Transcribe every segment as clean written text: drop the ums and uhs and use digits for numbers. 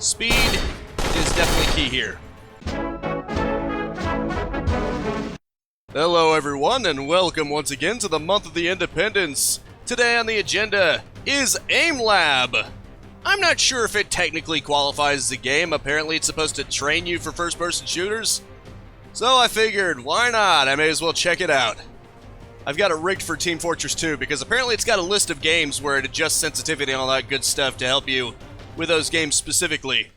Speed is definitely key here. Hello everyone, and welcome once again to the month of the Independence. Today on the agenda is Aim Lab. I'm not sure if it technically qualifies as a game. Apparently it's supposed to train you for first-person shooters. So I figured, why not? I may as well check it out. I've got it rigged for Team Fortress 2 because apparently it's got a list of games where it adjusts sensitivity and all that good stuff to help you with those games specifically.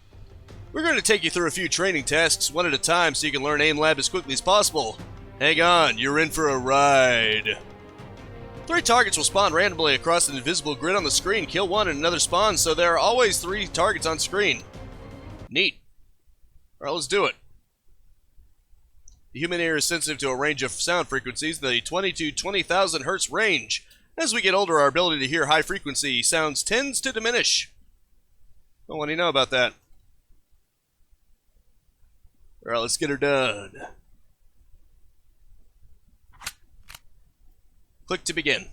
We're going to take you through a few training tasks one at a time so you can learn Aim Lab as quickly as possible. Hang on, you're in for a ride. 3 targets will spawn randomly across an invisible grid on the screen. Kill one and another spawns, so there are always 3 targets on screen. Neat. Alright, let's do it. The human ear is sensitive to a range of sound frequencies in the 20 to 20,000 hertz range. As we get older, our ability to hear high frequency sounds tends to diminish. Well, what do you know about that? Alright, let's get her done. Click to begin.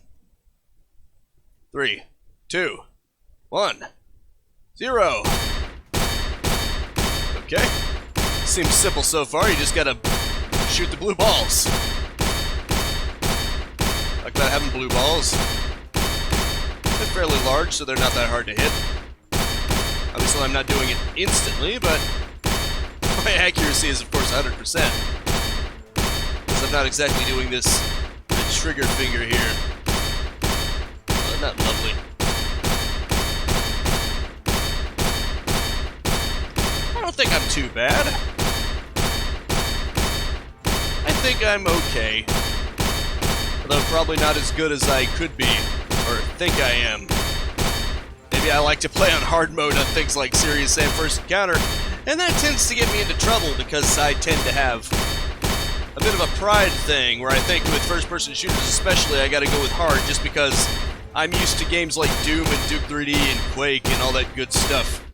3, 2, 1, 0. Okay. Seems simple so far, you just gotta shoot the blue balls. Like that, having blue balls. They're fairly large, so they're not that hard to hit. Obviously, I'm not doing it instantly, but my accuracy is, of course, 100%. Because I'm not exactly doing this with a trigger finger here. Oh, not lovely. I don't think I'm too bad. I think I'm okay. Although probably not as good as I could be, or think I am. Maybe I like to play on hard mode on things like Serious Sam First Encounter, and that tends to get me into trouble because I tend to have a bit of a pride thing where I think with first-person shooters especially I gotta go with hard just because I'm used to games like Doom and Duke 3D and Quake and all that good stuff.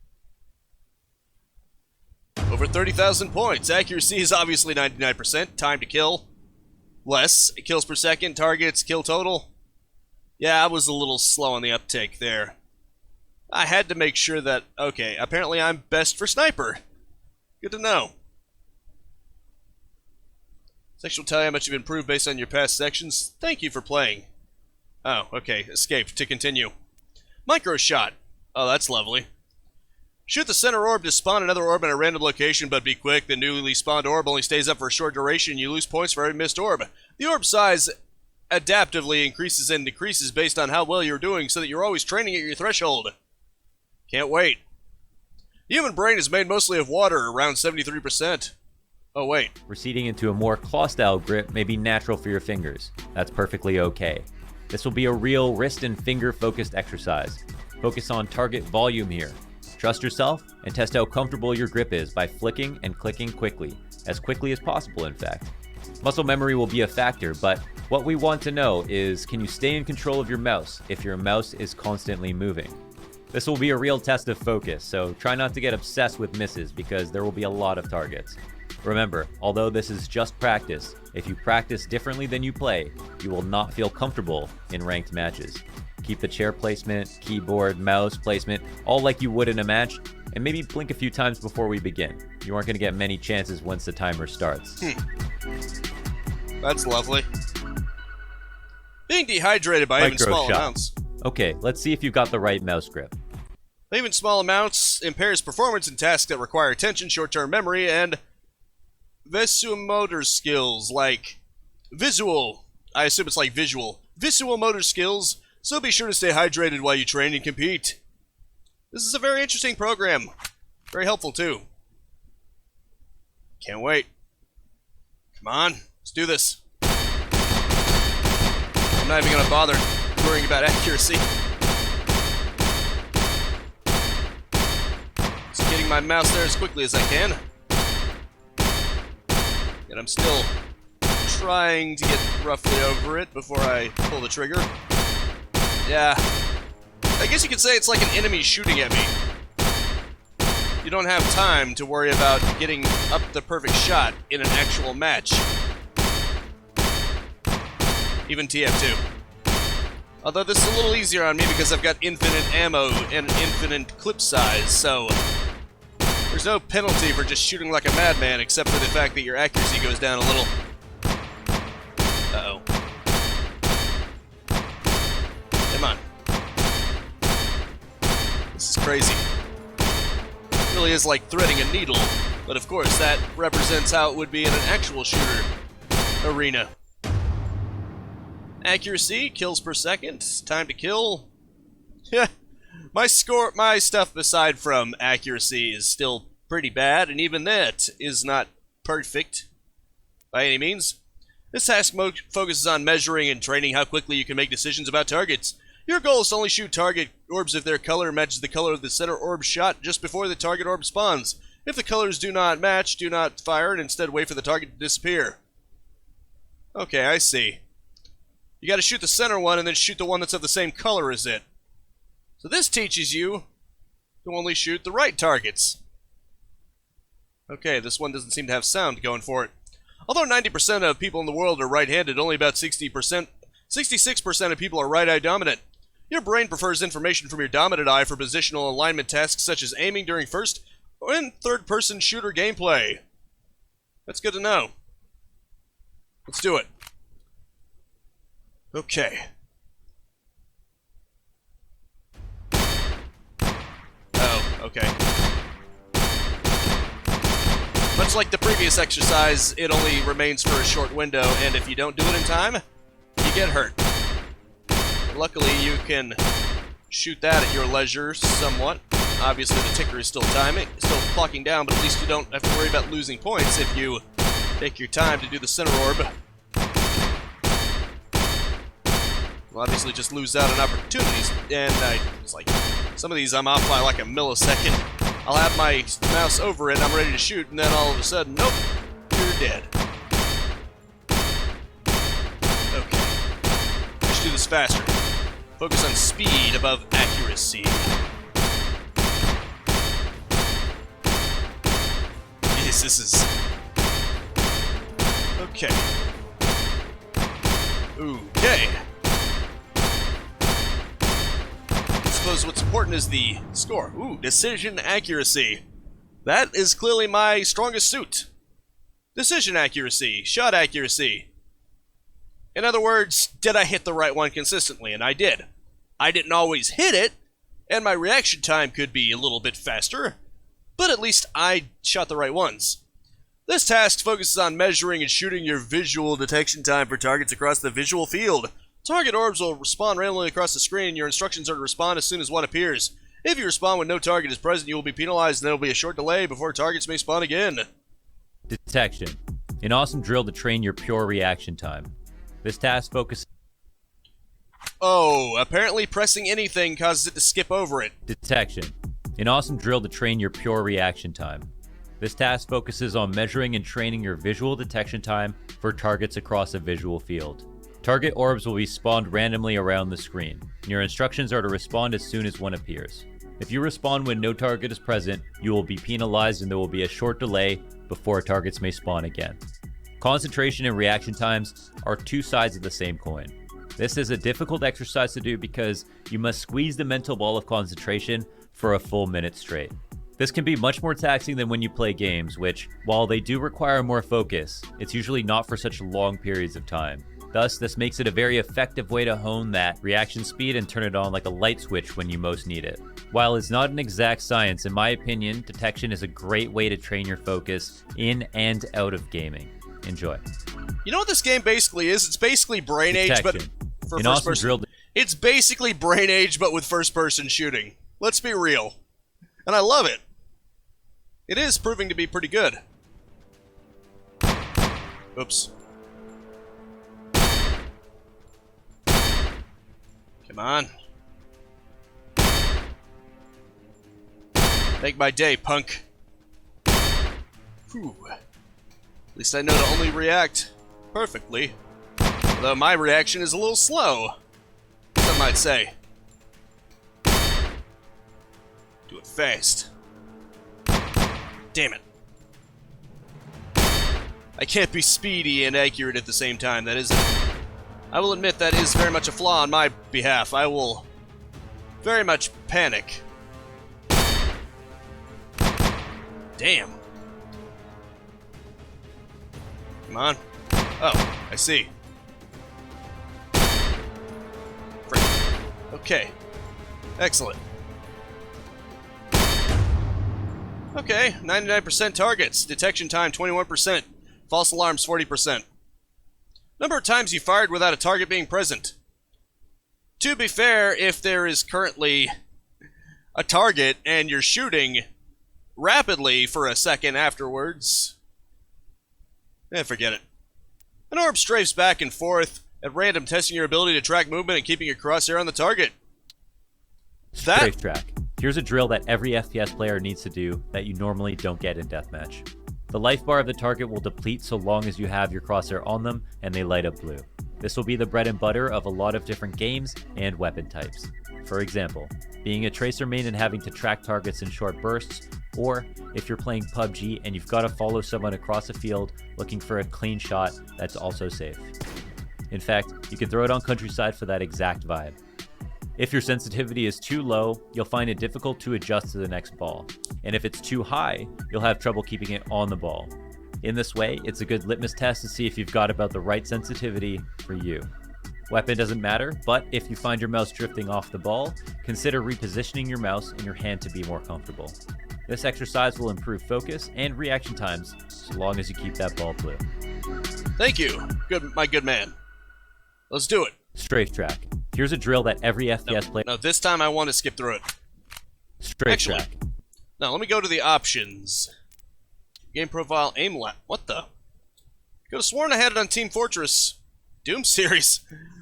Over 30,000 points. Accuracy is obviously 99%. Time to kill. Less. Kills per second. Targets. Kill total. Yeah, I was a little slow on the uptake there. I had to make sure that... Okay, apparently I'm best for sniper. Good to know. Section will tell you how much you've improved based on your past sections. Thank you for playing. Oh, okay. Escape. To continue. Microshot. Oh, that's lovely. Shoot the center orb to spawn another orb in a random location, but be quick. The newly spawned orb only stays up for a short duration. You lose points for every missed orb. The orb size adaptively increases and decreases based on how well you're doing, so that you're always training at your threshold. Can't wait. The human brain is made mostly of water, around 73%. Oh, wait. Receding into a more claw-style grip may be natural for your fingers. That's perfectly okay. This will be a real wrist and finger-focused exercise. Focus on target volume here. Trust yourself and test how comfortable your grip is by flicking and clicking quickly. As quickly as possible, in fact. Muscle memory will be a factor, but what we want to know is, can you stay in control of your mouse if your mouse is constantly moving? This will be a real test of focus, so try not to get obsessed with misses because there will be a lot of targets. Remember, although this is just practice, if you practice differently than you play, you will not feel comfortable in ranked matches. Keep the chair placement, keyboard, mouse placement, all like you would in a match, and maybe blink a few times before we begin. You aren't going to get many chances once the timer starts. That's lovely. Being dehydrated by even small amounts. Okay, let's see if you've got the right mouse grip. Even small amounts impairs performance in tasks that require attention, short-term memory, and visuomotor skills like visual. I assume it's like visual. Visual motor skills, so be sure to stay hydrated while you train and compete. This is a very interesting program. Very helpful, too. Can't wait. Come on, let's do this. I'm not even going to bother worrying about accuracy. Just getting my mouse there as quickly as I can. And I'm still trying to get roughly over it before I pull the trigger. Yeah. I guess you could say it's like an enemy shooting at me. You don't have time to worry about getting up the perfect shot in an actual match. Even TF2. Although this is a little easier on me because I've got infinite ammo and infinite clip size, so There's no penalty for just shooting like a madman, except for the fact that your accuracy goes down a little. Uh-oh. Come on. This is crazy. It really is like threading a needle, but of course that represents how it would be in an actual shooter arena. Accuracy, kills per second, time to kill. Yeah, my stuff aside from accuracy is still pretty bad, and even that is not perfect by any means. This task focuses on measuring and training how quickly you can make decisions about targets. Your goal is to only shoot target orbs if their color matches the color of the center orb shot just before the target orb spawns. If the colors do not match, do not fire and instead wait for the target to disappear. Okay, I see. You gotta shoot the center one and then shoot the one that's of the same color as it. So this teaches you to only shoot the right targets. Okay, this one doesn't seem to have sound going for it. Although 90% of people in the world are right-handed, only about 66% of people are right-eye dominant. Your brain prefers information from your dominant eye for positional alignment tasks such as aiming during first and third-person shooter gameplay. That's good to know. Let's do it. Okay. Oh, okay. Much like the previous exercise, it only remains for a short window, and if you don't do it in time, you get hurt. Luckily, you can shoot that at your leisure somewhat. Obviously, the ticker is still clocking down, but at least you don't have to worry about losing points if you take your time to do the center orb. We'll obviously just lose out on opportunities, and it's like, some of these I'm off by like a millisecond. I'll have my mouse over it, I'm ready to shoot, and then all of a sudden, nope, you're dead. Okay. Let's do this faster. Focus on speed above accuracy. Yes, this is... Okay. Okay. I suppose what's important is the score. Ooh, decision accuracy. That is clearly my strongest suit. Decision accuracy, shot accuracy. In other words, did I hit the right one consistently? And I did. I didn't always hit it, and my reaction time could be a little bit faster, but at least I shot the right ones. This task focuses on measuring and shooting your visual detection time for targets across the visual field. Target orbs will respawn randomly across the screen, and your instructions are to respond as soon as one appears. If you respond when no target is present, you will be penalized, and there will be a short delay before targets may spawn again. Detection. An awesome drill to train your pure reaction time. This task focuses... Oh, apparently pressing anything causes it to skip over it. Detection. An awesome drill to train your pure reaction time. This task focuses on measuring and training your visual detection time for targets across a visual field. Target orbs will be spawned randomly around the screen. Your instructions are to respond as soon as one appears. If you respond when no target is present, you will be penalized and there will be a short delay before targets may spawn again. Concentration and reaction times are two sides of the same coin. This is a difficult exercise to do because you must squeeze the mental ball of concentration for a full minute straight. This can be much more taxing than when you play games, which, while they do require more focus, it's usually not for such long periods of time. Thus, this makes it a very effective way to hone that reaction speed and turn it on like a light switch when you most need it. While it's not an exact science, in my opinion, detection is a great way to train your focus in and out of gaming. Enjoy. You know what this game basically is? It's basically Brain Age, but for first person. It's basically Brain Age, but with first-person shooting. Let's be real. And I love it. It is proving to be pretty good. Oops. Come on. Make my day, punk. Whew. At least I know to only react perfectly. Although my reaction is a little slow, some might say. Do it fast. Damn it. I can't be speedy and accurate at the same time. That isn't... I will admit that is very much a flaw on my behalf. I will very much panic. Damn. Come on. Oh, I see. Frick. Okay. Excellent. Okay, 99% targets. Detection time, 21%. False alarms, 40%. Number of times you fired without a target being present. To be fair, if there is currently a target and you're shooting rapidly for a second afterwards, forget it. An orb strafes back and forth at random, testing your ability to track movement and keeping your crosshair on the target. Strafetrack. Here's a drill that every FPS player needs to do that you normally don't get in Deathmatch. The life bar of the target will deplete so long as you have your crosshair on them and they light up blue. This will be the bread and butter of a lot of different games and weapon types. For example, being a tracer main and having to track targets in short bursts, or if you're playing PUBG and you've got to follow someone across a field looking for a clean shot that's also safe. In fact, you can throw it on Countryside for that exact vibe. If your sensitivity is too low, you'll find it difficult to adjust to the next ball. And if it's too high, you'll have trouble keeping it on the ball. In this way, it's a good litmus test to see if you've got about the right sensitivity for you. Weapon doesn't matter, but if you find your mouse drifting off the ball, consider repositioning your mouse and your hand to be more comfortable. This exercise will improve focus and reaction times so long as you keep that ball blue. Thank you, my good man. Let's do it. Strafetrack. Here's a drill that every FPS player... No, this time I want to skip through it. Strafetrack. Now, let me go to the options. Game profile, aim lap. What the? Could have sworn I had it on Team Fortress. Doom series.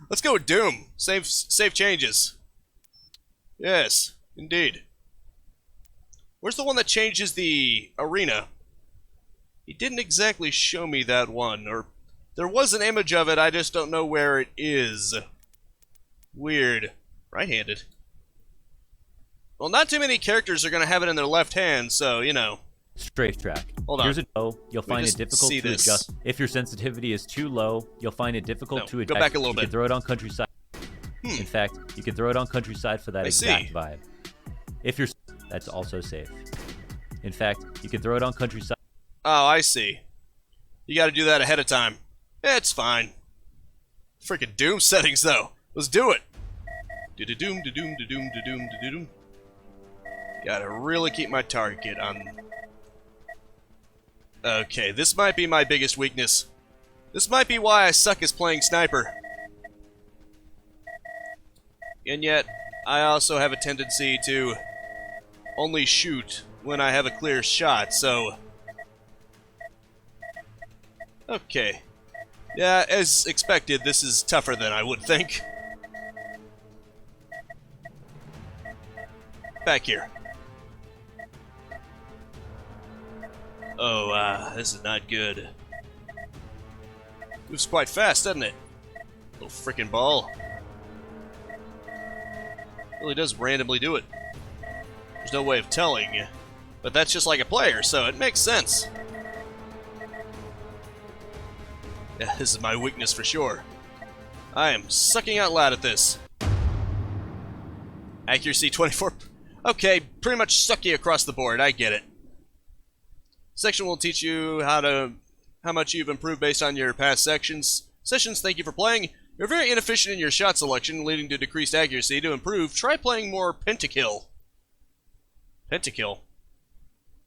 Let's go with Doom. Save changes. Yes, indeed. Where's the one that changes the arena? He didn't exactly show me that one, or there was an image of it, I just don't know where it is. Weird. Right-handed. Well, not too many characters are going to have it in their left hand, so, you know. Strafetrack. Hold on. Here's a you'll find it difficult to adjust. If your sensitivity is too low, you'll find it difficult to adjust. Go back a little you bit. You can throw it on Countryside. In fact, you can throw it on Countryside for that exact vibe. If you're... That's also safe. In fact, you can throw it on Countryside. Oh, I see. You got to do that ahead of time. It's fine. Freaking Doom settings, though. Let's do it. Do-do-doom, do-doom, do-doom, do-doom, do-doom. Gotta really keep my target on. Okay, this might be my biggest weakness. This might be why I suck as playing sniper. And yet, I also have a tendency to only shoot when I have a clear shot, so... Okay. Yeah, as expected, this is tougher than I would think. Back here. Oh, this is not good. Moves quite fast, doesn't it? Little frickin' ball. Really does randomly do it. There's no way of telling, but that's just like a player, so it makes sense. Yeah, this is my weakness for sure. I am sucking out loud at this. Accuracy 24. Okay, pretty much sucky across the board. I get it. Section will teach you how much you've improved based on your past sections. Sessions, thank you for playing. You're very inefficient in your shot selection, leading to decreased accuracy. To improve, try playing more pentakill. Pentakill.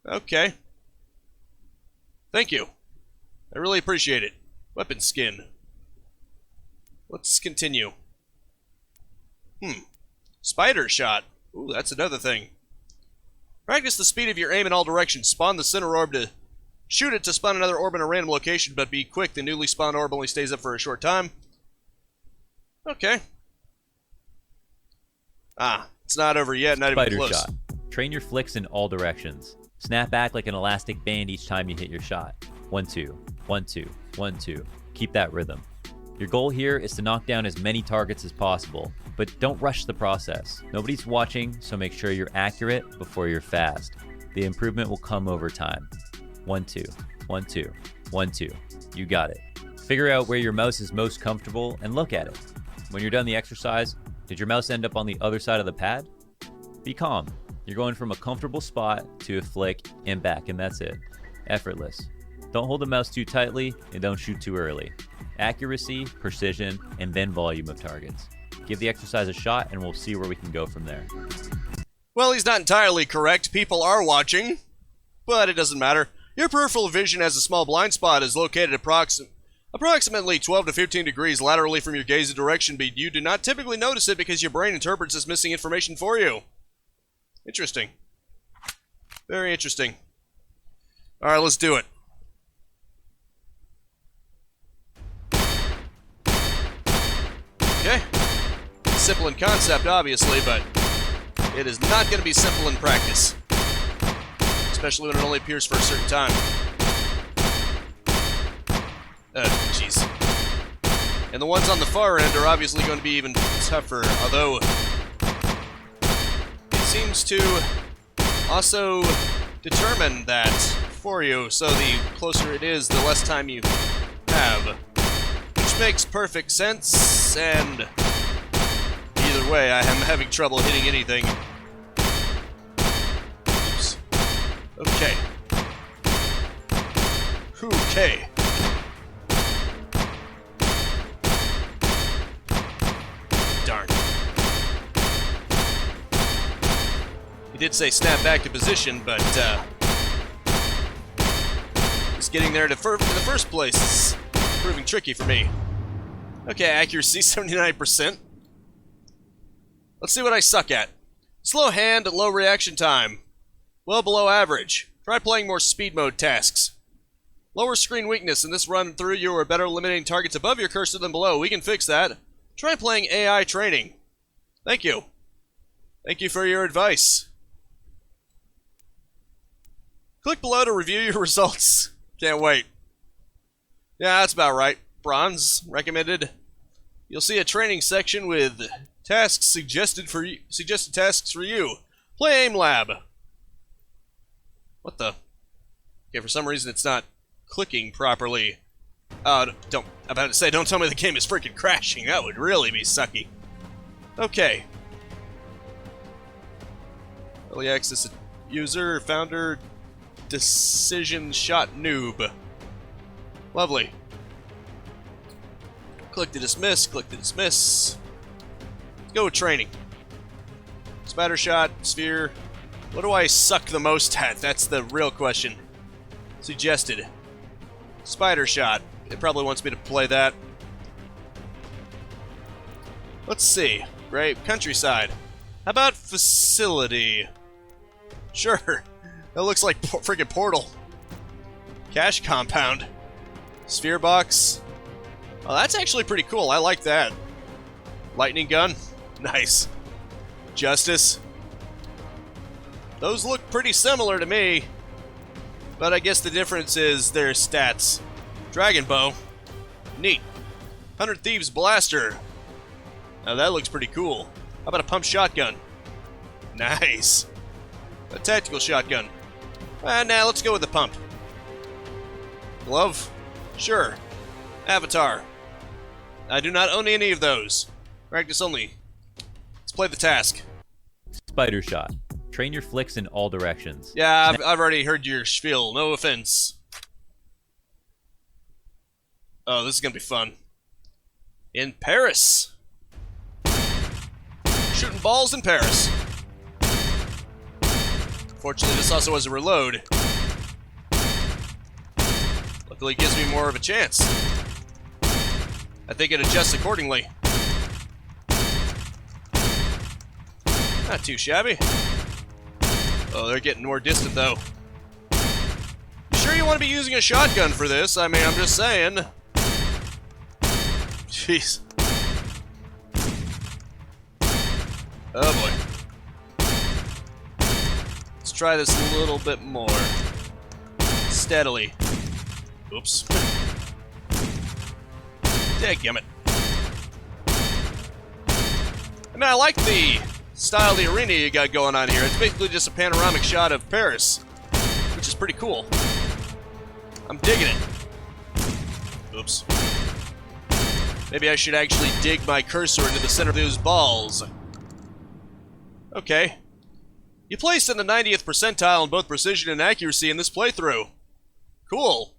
Okay. Thank you. I really appreciate it. Weapon skin. Let's continue. Spidershot. Ooh, that's another thing. Practice the speed of your aim in all directions. Spawn the center orb to shoot it to spawn another orb in a random location, but be quick. The newly spawned orb only stays up for a short time. Okay. Ah, it's not over yet, not even close. Spidershot. Train your flicks in all directions. Snap back like an elastic band each time you hit your shot. 1-2, 1-2, 1-2. Keep that rhythm. Your goal here is to knock down as many targets as possible, but don't rush the process. Nobody's watching, so make sure you're accurate before you're fast. The improvement will come over time. 1-2, 1-2, 1-2. You got it. Figure out where your mouse is most comfortable and look at it. When you're done the exercise, did your mouse end up on the other side of the pad? Be calm. You're going from a comfortable spot to a flick and back, and that's it. Effortless. Don't hold the mouse too tightly, and don't shoot too early. Accuracy, precision, and then volume of targets. Give the exercise a shot, and we'll see where we can go from there. Well, he's not entirely correct. People are watching, but it doesn't matter. Your peripheral vision as a small blind spot is located approximately 12 to 15 degrees laterally from your gaze direction, but you do not typically notice it because your brain interprets this missing information for you. Interesting. Very interesting. Alright, let's do it. Okay. Simple in concept, obviously, but it is not going to be simple in practice. Especially when it only appears for a certain time. Jeez. And the ones on the far end are obviously going to be even tougher, although it seems to also determine that for you, so the closer it is, the less time you have. Which makes perfect sense, and either way, I am having trouble hitting anything. Oops. Okay. Okay. Darn. He did say snap back to position, but just getting there in the first place is proving tricky for me. Okay, accuracy 79%. Let's see what I suck at. Slow hand, low reaction time. Well below average. Try playing more speed mode tasks. Lower screen weakness. In this run through, you are better eliminating targets above your cursor than below. We can fix that. Try playing AI training. Thank you. Thank you for your advice. Click below to review your results. Can't wait. Yeah, that's about right. Bronze recommended. You'll see a training section with tasks suggested tasks for you. Play Aim Lab. What the? Okay, for some reason it's not clicking properly. I'm about to say, don't tell me the game is freaking crashing. That would really be sucky. Okay. Early access user, founder, Decisionshot noob. Lovely. Click to dismiss, click to dismiss. Let's go with training. Spidershot, sphere. What do I suck the most at? That's the real question. Suggested. Spidershot. It probably wants me to play that. Let's see. Great. Countryside. How about facility? Sure. That looks like freaking Portal. Cash compound. Sphere box. Oh, that's actually pretty cool. I like that. Lightning gun. Nice. Justice. Those look pretty similar to me. But I guess the difference is their stats. Dragon bow. Neat. 100 Thieves blaster. Now that looks pretty cool. How about a pump shotgun? Nice. A tactical shotgun. Now let's go with the pump. Glove? Sure. Avatar. I do not own any of those. Practice only. Let's play the task. Spidershot. Train your flicks in all directions. Yeah, I've already heard your spiel. No offense. Oh, this is gonna be fun. In Paris. Shooting balls in Paris. Fortunately, this also has a reload. Luckily, it gives me more of a chance. I think it adjusts accordingly. Not too shabby. Oh, they're getting more distant, though. You sure you want to be using a shotgun for this? I mean, I'm just saying. Jeez. Oh, boy. Let's try this a little bit more. Steadily. Oops. Dadgummit. I mean, I like the style of the arena you got going on here. It's basically just a panoramic shot of Paris, which is pretty cool. I'm digging it. Oops. Maybe I should actually dig my cursor into the center of those balls. Okay. You placed in the 90th percentile in both precision and accuracy in this playthrough. Cool.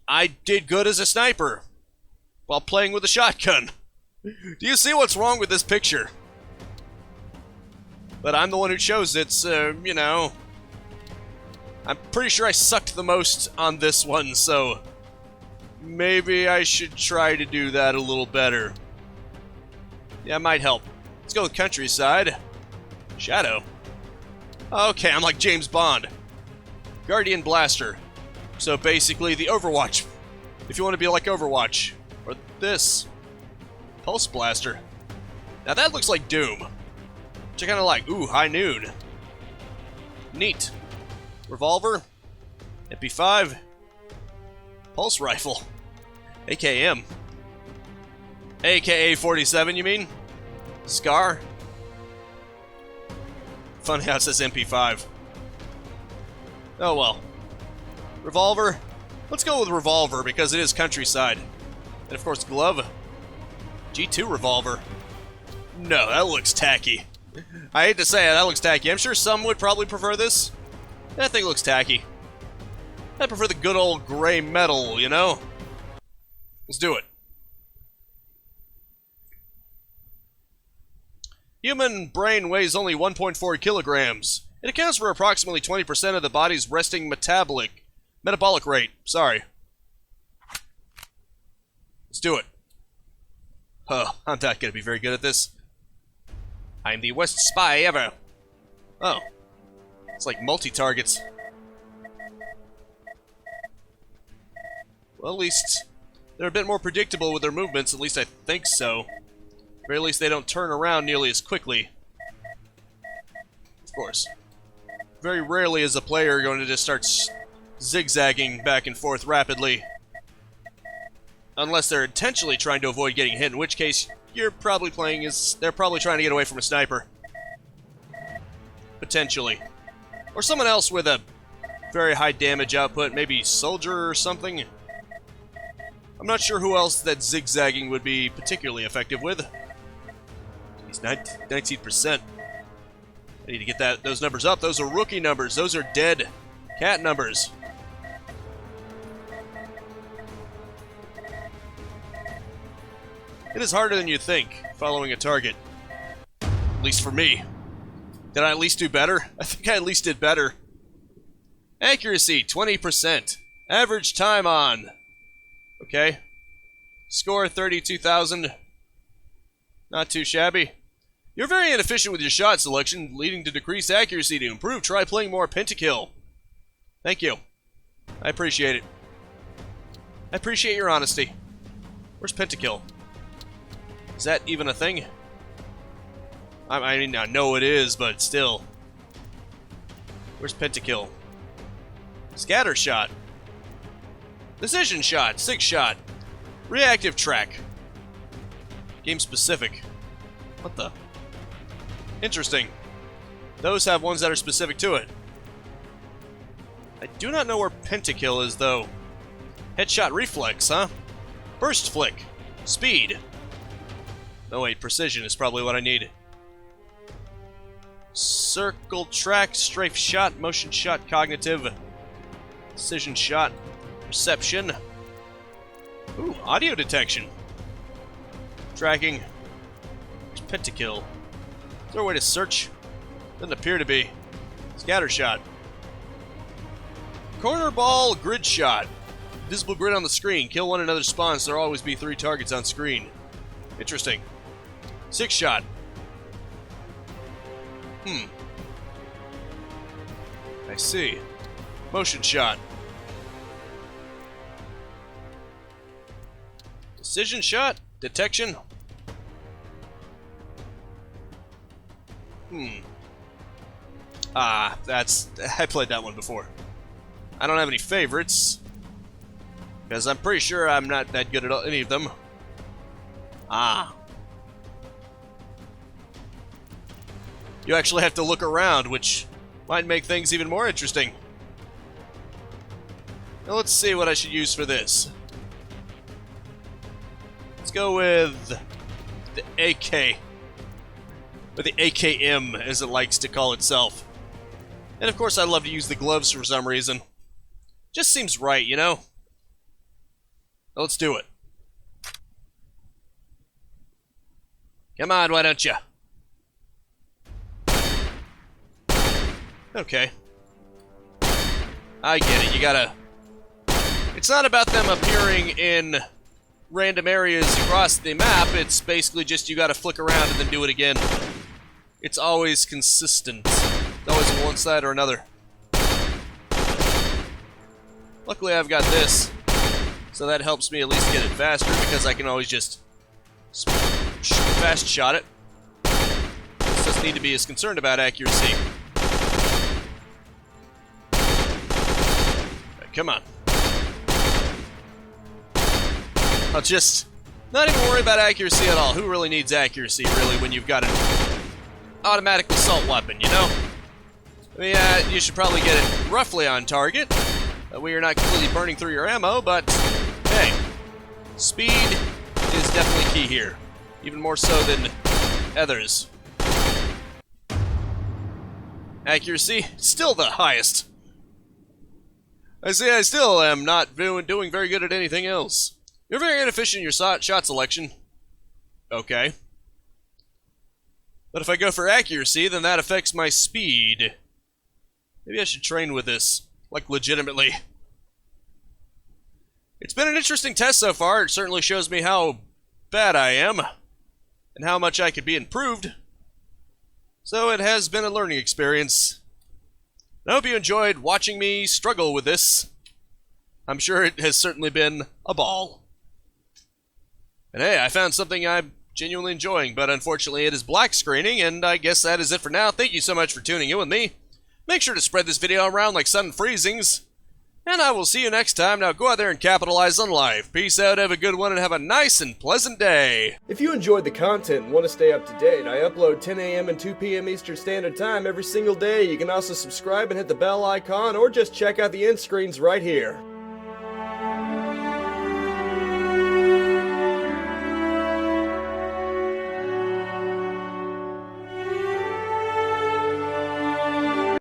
I did good as a sniper while playing with a shotgun. Do you see what's wrong with this picture? But I'm the one who chose it, so, you know. I'm pretty sure I sucked the most on this one, so maybe I should try to do that a little better. Yeah, it might help. Let's go with countryside. Shadow. Okay, I'm like James Bond. Guardian Blaster. So basically the Overwatch. If you want to be like Overwatch. Or this. Pulse Blaster. Now that looks like Doom. Which I kind of like. Ooh, High Noon. Neat. Revolver. MP5. Pulse Rifle. AKM. AKA-47, you mean? Scar. Funny how it says MP5. Oh well. Revolver. Let's go with revolver because it is countryside. And of course glove. G2 revolver. No, that looks tacky. I hate to say it, that looks tacky. I'm sure some would probably prefer this. That thing looks tacky. I prefer the good old gray metal, you know? Let's do it. Human brain weighs only 1.4 kilograms. It accounts for approximately 20% of the body's resting metabolic rate. Sorry. Let's do it. Huh, I'm not gonna be very good at this. I'm the worst spy ever. Oh. It's like multi-targets. Well, at least they're a bit more predictable with their movements, at least I think so. At the very least, they don't turn around nearly as quickly. Of course. Very rarely is a player going to just start zigzagging back and forth rapidly. Unless they're intentionally trying to avoid getting hit, in which case you're probably playing as... they're probably trying to get away from a sniper. Potentially. Or someone else with a very high damage output, maybe soldier or something. I'm not sure who else that zigzagging would be particularly effective with. He's 19%. I need to get those numbers up. Those are rookie numbers. Those are dead cat numbers. It is harder than you think, following a target. At least for me. Did I at least do better? I think I at least did better. Accuracy, 20%. Average time on. Okay. Score, 32,000. Not too shabby. You're very inefficient with your shot selection, leading to decreased accuracy. To improve, try playing more pentakill. Thank you. I appreciate it. I appreciate your honesty. Where's pentakill? Is that even a thing? I mean, I know it is, but still. Where's pentakill? Scattershot. Decisionshot. 6-shot. Reactive track. Game specific. What the? Interesting. Those have ones that are specific to it. I do not know where pentakill is, though. Headshot reflex, huh? Burst flick. Speed. Oh wait, precision is probably what I need. Circle track, strafe shot, motion shot, cognitive, decision shot, perception. Ooh, audio detection. Tracking. There's pentakill. Is there a way to search? Doesn't appear to be. Scattershot. Corner ball, Gridshot. Visible grid on the screen. Kill one another spawns, so there'll always be 3 targets on screen. Interesting. 6-shot. I see. Motion shot. Decision shot? Detection? Ah, I played that one before. I don't have any favorites. Because I'm pretty sure I'm not that good at any of them. Ah. You actually have to look around, which might make things even more interesting. Now let's see what I should use for this. Let's go with the AK. or the AKM as it likes to call itself. And of course I love to use the gloves for some reason. Just seems right, you know? Let's do it. Come on, why don't you? Okay. I get it, you gotta... It's not about them appearing in random areas across the map, it's basically just you gotta flick around and then do it again. It's always consistent. It's always on one side or another. Luckily I've got this, so that helps me at least get it faster, because I can always just fast shot it. Just doesn't need to be as concerned about accuracy. Right, come on. I'll just not even worry about accuracy at all. Who really needs accuracy, really, when you've got an automatic assault weapon, you know? I mean, you should probably get it roughly on target. We are not completely burning through your ammo, but hey, speed is definitely key here. Even more so than others. Accuracy, still the highest. I say I still am not doing very good at anything else. You're very inefficient in your shot selection. Okay. But if I go for accuracy, then that affects my speed. Maybe I should train with this. Like, legitimately. It's been an interesting test so far. It certainly shows me how bad I am. And how much I could be improved. So it has been a learning experience. I hope you enjoyed watching me struggle with this. I'm sure it has certainly been a ball. And hey, I found something I'm genuinely enjoying, but unfortunately it is black screening, and I guess that is it for now. Thank you so much for tuning in with me. Make sure to spread this video around like sudden freezings. And I will see you next time. Now go out there and capitalize on life. Peace out, have a good one, and have a nice and pleasant day. If you enjoyed the content and want to stay up to date, I upload 10 a.m. and 2 p.m. Eastern Standard Time every single day. You can also subscribe and hit the bell icon, or just check out the end screens right here.